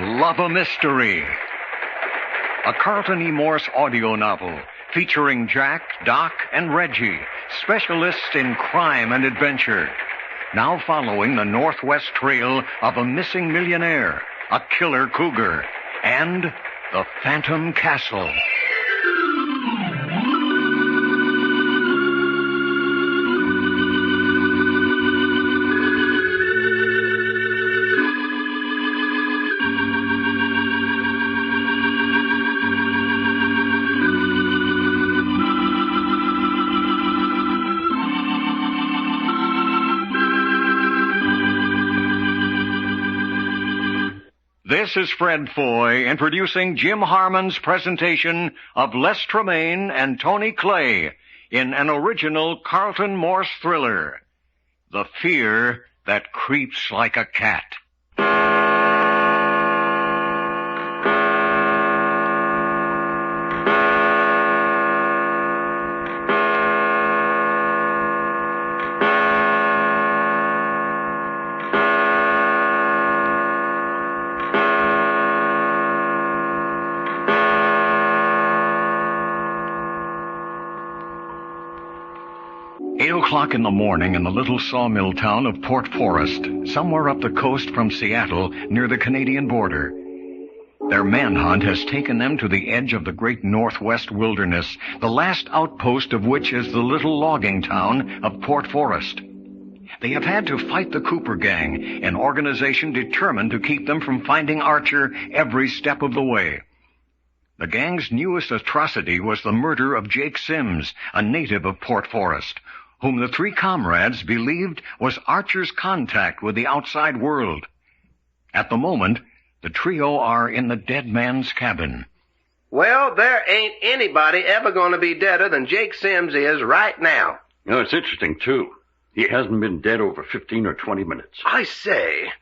love a mystery. A Carlton E. Morse audio novel featuring Jack, Doc, and Reggie, specialists in crime and adventure. Now following the northwest trail of a missing millionaire, a killer cougar, and the Phantom Castle. This is Fred Foy introducing Jim Harmon's presentation of Les Tremaine and Tony Clay in an original Carlton Morse thriller, The Fear That Creeps Like a Cat. 8 o'clock in the morning in the little sawmill town of Port Forest, somewhere up the coast from Seattle, near the Canadian border. Their manhunt has taken them to the edge of the great Northwest wilderness, the last outpost of which is the little logging town of Port Forest. They have had to fight the Cooper Gang, an organization determined to keep them from finding Archer every step of the way. The gang's newest atrocity was the murder of Jake Sims, a native of Port Forest, whom the three comrades believed was Archer's contact with the outside world. At the moment, the trio are in the dead man's cabin. Well, there ain't anybody ever going to be deader than Jake Sims is right now. You know, it's interesting, too. He hasn't been dead over 15 or 20 minutes. I say.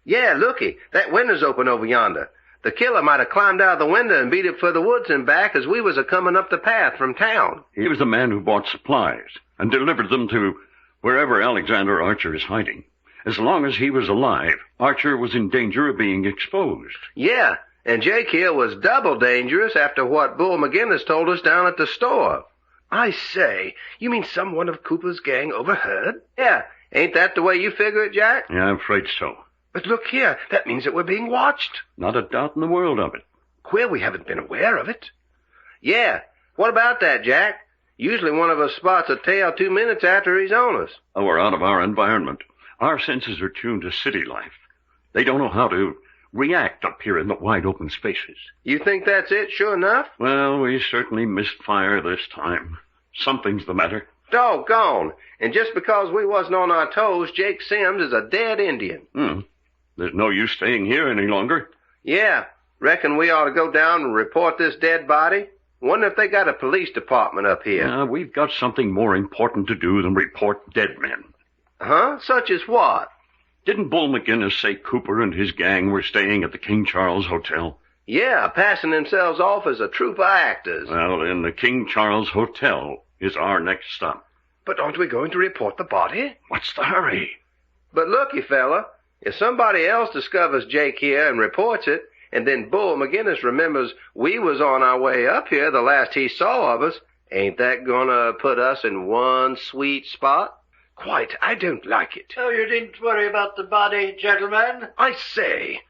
Yeah, looky, that window's open over yonder. The killer might have climbed out of the window and beat it for the woods and back as we was a-coming up the path from town. He was the man who bought supplies and delivered them to wherever Alexander Archer is hiding. As long as he was alive, Archer was in danger of being exposed. Yeah, and Jake here was double dangerous after what Bull McGinnis told us down at the store. I say, you mean someone of Cooper's gang overheard? Yeah, ain't that the way you figure it, Jack? Yeah, I'm afraid so. But look here, that means that we're being watched. Not a doubt in the world of it. Queer we haven't been aware of it. Yeah, what about that, Jack? Usually one of us spots a tail 2 minutes after he's on us. Oh, we're out of our environment. Our senses are tuned to city life. They don't know how to react up here in the wide open spaces. You think that's it, sure enough? Well, we certainly missed fire this time. Something's the matter. Doggone. And just because we wasn't on our toes, Jake Sims is a dead Indian. There's no use staying here any longer. Yeah. Reckon we ought to go down and report this dead body? Wonder if they got a police department up here. We've got something more important to do than report dead men. Huh? Such as what? Didn't Bull McGinnis say Cooper and his gang were staying at the King Charles Hotel? Yeah, passing themselves off as a troupe of actors. Well, then the King Charles Hotel is our next stop. But aren't we going to report the body? What's the hurry? But looky, fella, if somebody else discovers Jake here and reports it, and then Bull McGinnis remembers we was on our way up here the last he saw of us, ain't that gonna put us in one sweet spot? Quite, I don't like it. Oh, you needn't worry about the body, gentlemen. I say.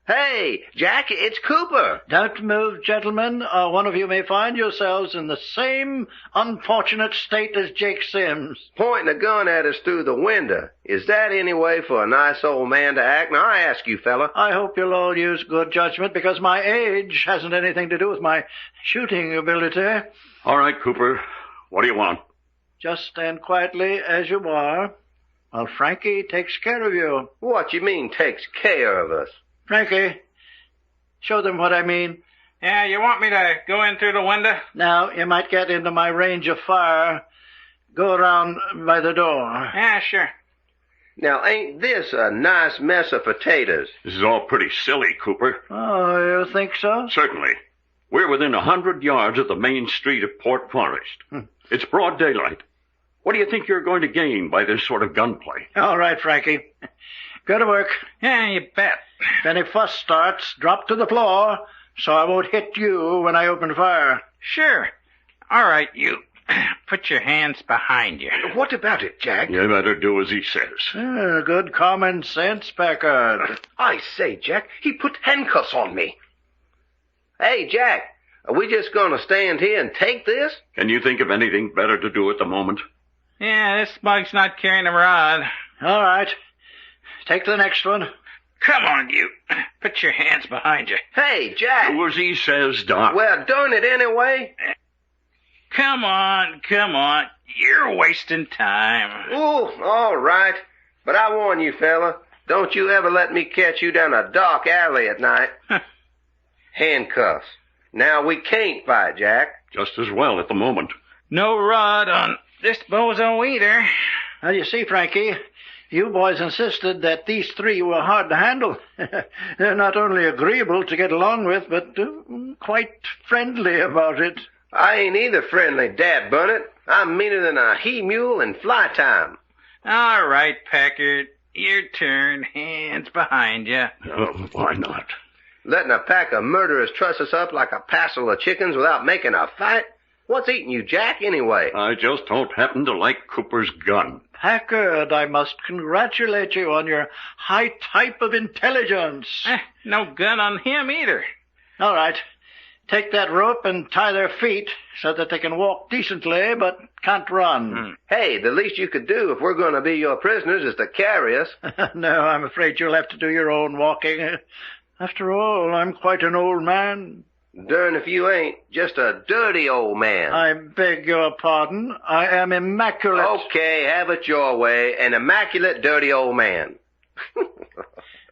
Hey, Jack, it's Cooper. Don't move, gentlemen, or one of you may find yourselves in the same unfortunate state as Jake Sims. Pointing a gun at us through the window. Is that any way for a nice old man to act? Now, I ask you, fella. I hope you'll all use good judgment, because my age hasn't anything to do with my shooting ability. All right, Cooper. What do you want? Just stand quietly as you are, while Frankie takes care of you. What you mean, takes care of us? Frankie, show them what I mean. Yeah, you want me to go in through the window? Now, you might get into my range of fire. Go around by the door. Yeah, sure. Now, ain't this a nice mess of potatoes? This is all pretty silly, Cooper. Oh, you think so? Certainly. We're within 100 yards of the main street of Port Forest. It's broad daylight. What do you think you're going to gain by this sort of gunplay? All right, Frankie. Go to work. Yeah, you bet. If any fuss starts, drop to the floor so I won't hit you when I open fire. Sure. All right, you. Put your hands behind you. What about it, Jack? You better do as he says. Good common sense, Packard. I say, Jack, he put handcuffs on me. Hey, Jack, are we just going to stand here and take this? Can you think of anything better to do at the moment? Yeah, this mug's not carrying a rod. All right. Take the next one. Come on, you. Put your hands behind you. Hey, Jack. Do as he says, Doc. Well, darn it anyway. Come on. You're wasting time. Ooh, all right. But I warn you, fella, don't you ever let me catch you down a dark alley at night. Handcuffs. Now, we can't fight, Jack. Just as well at the moment. No rod on this bozo either. Well, you see, Frankie, you boys insisted that these three were hard to handle. They're not only agreeable to get along with, but quite friendly about it. I ain't either friendly, dadbunnit. I'm meaner than a he-mule in fly time. All right, Packard. Your turn. Hands behind you. Oh, why not? Letting a pack of murderers truss us up like a passel of chickens without making a fight? What's eating you, Jack, anyway? I just don't happen to like Cooper's gun. Packard, I must congratulate you on your high type of intelligence. No gun on him either. All right. Take that rope and tie their feet so that they can walk decently but can't run. Hey, the least you could do if we're going to be your prisoners is to carry us. No, I'm afraid you'll have to do your own walking. After all, I'm quite an old man. Darn if you ain't. Just a dirty old man. I beg your pardon. I am immaculate. Okay, have it your way. An immaculate dirty old man.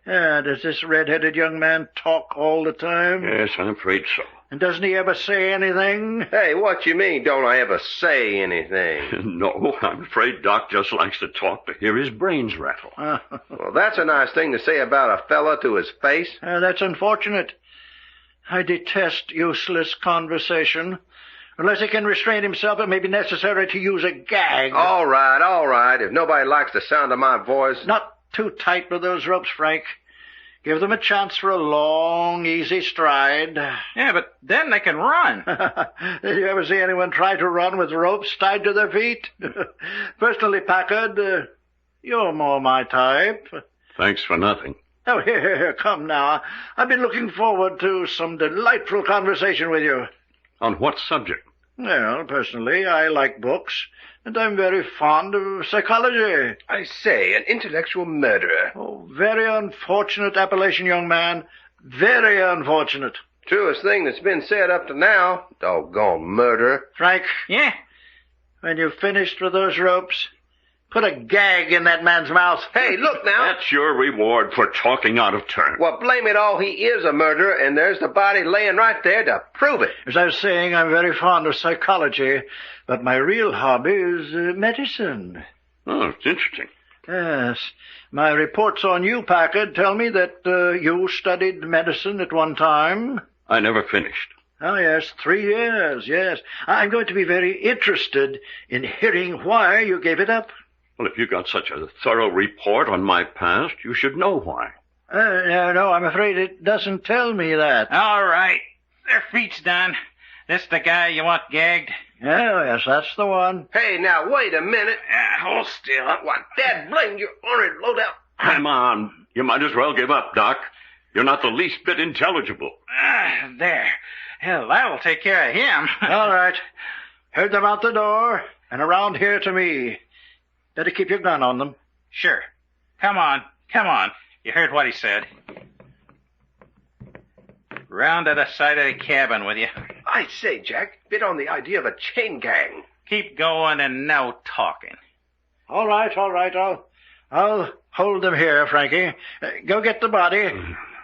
Does this red-headed young man talk all the time? Yes, I'm afraid so. And doesn't he ever say anything? Hey, what you mean, don't I ever say anything? No, I'm afraid Doc just likes to talk to hear his brains rattle. Well, that's a nice thing to say about a fella to his face. That's unfortunate. I detest useless conversation. Unless he can restrain himself, it may be necessary to use a gag. All right. If nobody likes the sound of my voice... Not too tight with those ropes, Frank. Give them a chance for a long, easy stride. Yeah, but then they can run. Did you ever see anyone try to run with ropes tied to their feet? Personally, Packard, you're more my type. Thanks for nothing. Oh, here, come now. I've been looking forward to some delightful conversation with you. On what subject? Well, personally, I like books, and I'm very fond of psychology. I say, an intellectual murderer. Oh, very unfortunate appellation, young man. Very unfortunate. Truest thing that's been said up to now. Doggone murderer. Frank. Yeah? When you've finished with those ropes, put a gag in that man's mouth. Hey, look now. That's your reward for talking out of turn. Well, blame it all, he is a murderer, and there's the body laying right there to prove it. As I was saying, I'm very fond of psychology, but my real hobby is medicine. Oh, it's interesting. Yes. My reports on you, Packard, tell me that you studied medicine at one time. I never finished. Oh, yes, 3 years, yes. I'm going to be very interested in hearing why you gave it up. Well, if you got such a thorough report on my past, you should know why. No, I'm afraid it doesn't tell me that. All right. Their feet's done. This the guy you want gagged? Oh, yes, that's the one. Hey, now, wait a minute. Hold still. What, Dad, blame your ornery loadout. Come on. You might as well give up, Doc. You're not the least bit intelligible. There. Hell, that'll take care of him. All right. Heard them out the door, and around here to me. Better keep your gun on them. Sure. Come on. You heard what he said. Round to the side of the cabin with you. I say, Jack, bit on the idea of a chain gang. Keep going and no talking. All right. I'll hold them here, Frankie. Go get the body.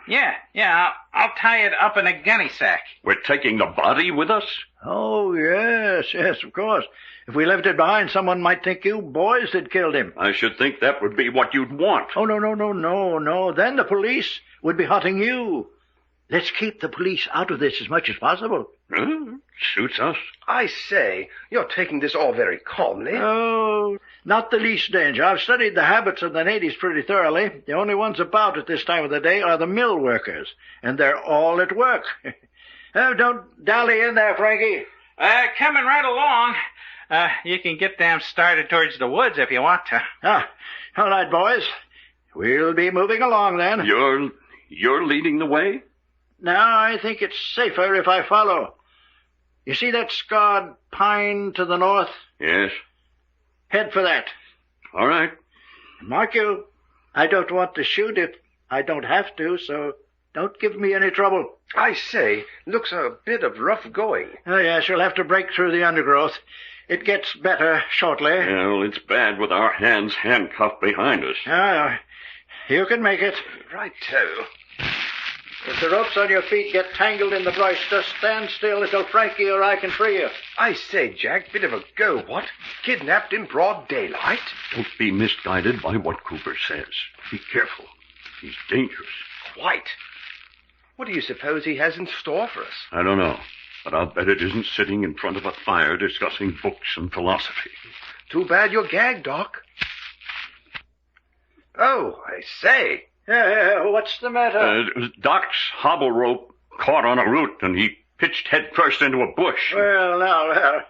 Yeah, I'll tie it up in a gunny sack. We're taking the body with us? Oh, yes, of course. If we left it behind, someone might think you boys had killed him. I should think that would be what you'd want. Oh, no. Then the police would be hunting you. Let's keep the police out of this as much as possible. Suits us. I say, you're taking this all very calmly. Oh, not the least danger. I've studied the habits of the natives pretty thoroughly. The only ones about at this time of the day are the mill workers, and they're all at work. Oh, don't dally in there, Frankie. Coming right along. You can get them started towards the woods if you want to. All right, boys. We'll be moving along then. You're leading the way? Now, I think it's safer if I follow. You see that scarred pine to the north? Yes. Head for that. All right. Mark you, I don't want to shoot if I don't have to, so don't give me any trouble. I say, looks a bit of rough going. Oh, yes, you'll have to break through the undergrowth. It gets better shortly. Yeah, well, it's bad with our hands handcuffed behind us. You can make it. Righto. If the ropes on your feet get tangled in the brush, just stand still until Frankie or I can free you. I say, Jack, bit of a go, what? Kidnapped in broad daylight? Don't be misguided by what Cooper says. Be careful. He's dangerous. Quite. What do you suppose he has in store for us? I don't know, but I'll bet it isn't sitting in front of a fire discussing books and philosophy. Too bad you're gagged, Doc. Oh, I say. What's the matter? Doc's hobble rope caught on a root, and he pitched head first into a bush. Well, now,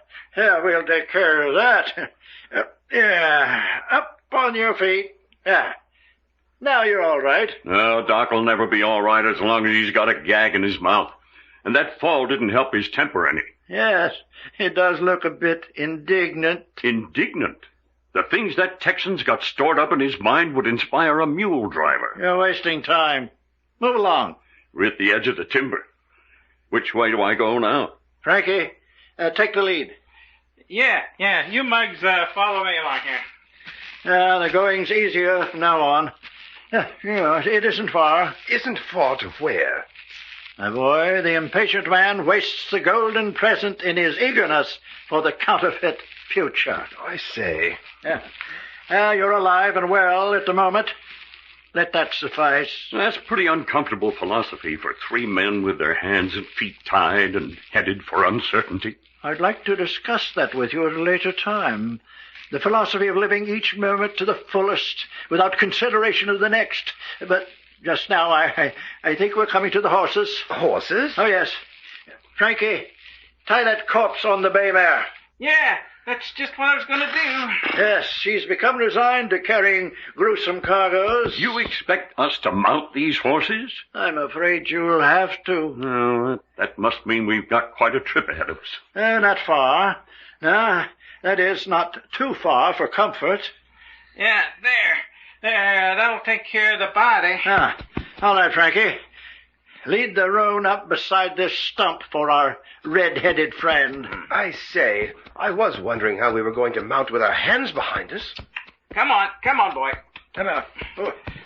we'll take care of that. Up on your feet. Now you're all right. No, Doc will never be all right as long as he's got a gag in his mouth. And that fall didn't help his temper any. Yes, he does look a bit indignant. Indignant? The things that Texan's got stored up in his mind would inspire a mule driver. You're wasting time. Move along. We're at the edge of the timber. Which way do I go now? Frankie, take the lead. Yeah, you mugs follow me along here. The going's easier from now on. It isn't far. Isn't far to where? My boy, the impatient man wastes the golden present in his eagerness for the counterfeit future. I say. You're alive and well at the moment. Let that suffice. That's pretty uncomfortable philosophy for three men with their hands and feet tied and headed for uncertainty. I'd like to discuss that with you at a later time. The philosophy of living each moment to the fullest without consideration of the next. But just now, I think we're coming to the horses. Horses? Oh, yes. Frankie, tie that corpse on the bay mare. Yeah, that's just what I was going to do. Yes, she's become resigned to carrying gruesome cargoes. You expect us to mount these horses? I'm afraid you'll have to. No, that must mean we've got quite a trip ahead of us. Not far. That is, not too far for comfort. Yeah, there, that'll take care of the body. All right, Frankie. Lead the roan up beside this stump for our red-headed friend. I say, I was wondering how we were going to mount with our hands behind us. Come on, boy. Come on.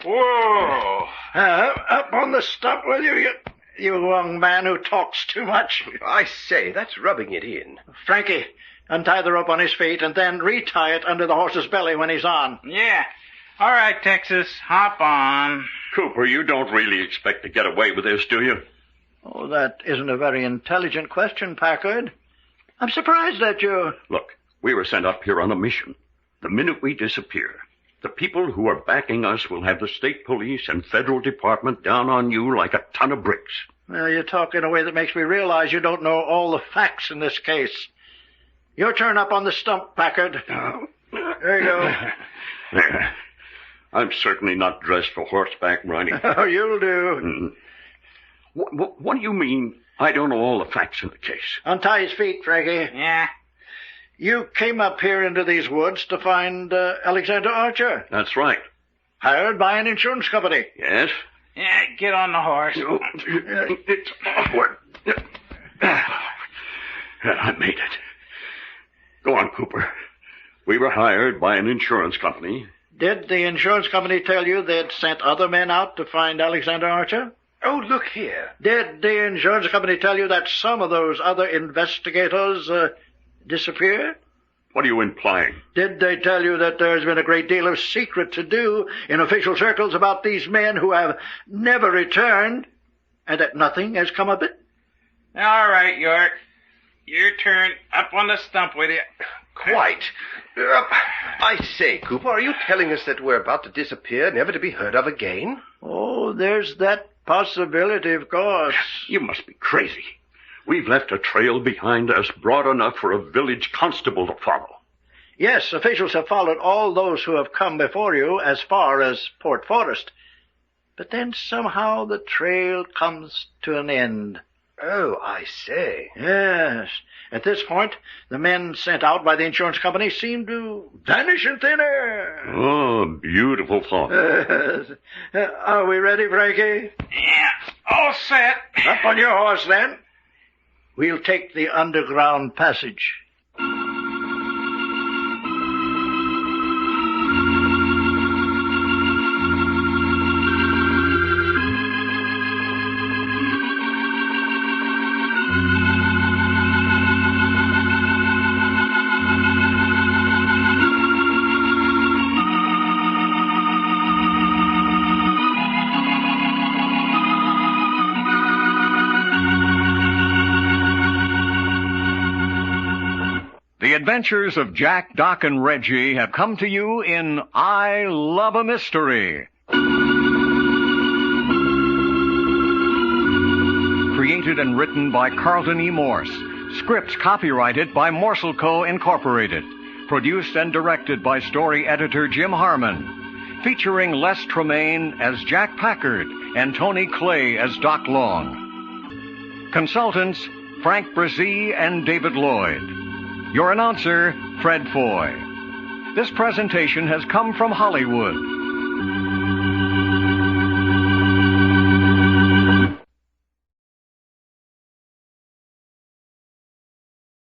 Whoa. Up on the stump with you young man who talks too much. I say, that's rubbing it in. Frankie, untie the rope on his feet and then retie it under the horse's belly when he's on. Yeah. All right, Texas, hop on. Cooper, you don't really expect to get away with this, do you? Oh, that isn't a very intelligent question, Packard. I'm surprised at you. Look, we were sent up here on a mission. The minute we disappear, the people who are backing us will have the state police and federal department down on you like a ton of bricks. Well, you talk in a way that makes me realize you don't know all the facts in this case. Your turn up on the stump, Packard. There you go. There. I'm certainly not dressed for horseback riding. Oh, you'll do. What do you mean, I don't know all the facts in the case? Untie his feet, Frankie. Yeah. You came up here into these woods to find Alexander Archer. That's right. Hired by an insurance company. Yes? Yeah, get on the horse. It's awkward. I made it. Go on, Cooper. We were hired by an insurance company. Did the insurance company tell you they'd sent other men out to find Alexander Archer? Oh, look here. Did the insurance company tell you that some of those other investigators disappeared? What are you implying? Did they tell you that there's been a great deal of secret to do in official circles about these men who have never returned, and that nothing has come of it? All right, York. Your turn. Up on the stump with you. Quite. I say, Cooper, are you telling us that we're about to disappear, never to be heard of again? Oh, there's that possibility, of course. You must be crazy. We've left a trail behind us broad enough for a village constable to follow. Yes, officials have followed all those who have come before you as far as Port Forest. But then somehow the trail comes to an end. Oh, I say. Yes. At this point, the men sent out by the insurance company seem to vanish in thin air. Oh, beautiful thought. Are we ready, Frankie? Yeah, all set. Up on your horse, then. We'll take the underground passage. The adventures of Jack, Doc, and Reggie have come to you in I Love a Mystery. Created and written by Carlton E. Morse. Scripts copyrighted by Morse Co. Incorporated. Produced and directed by story editor Jim Harmon. Featuring Les Tremaine as Jack Packard and Tony Clay as Doc Long. Consultants Frank Brzee and David Lloyd. Your announcer, Fred Foy. This presentation has come from Hollywood.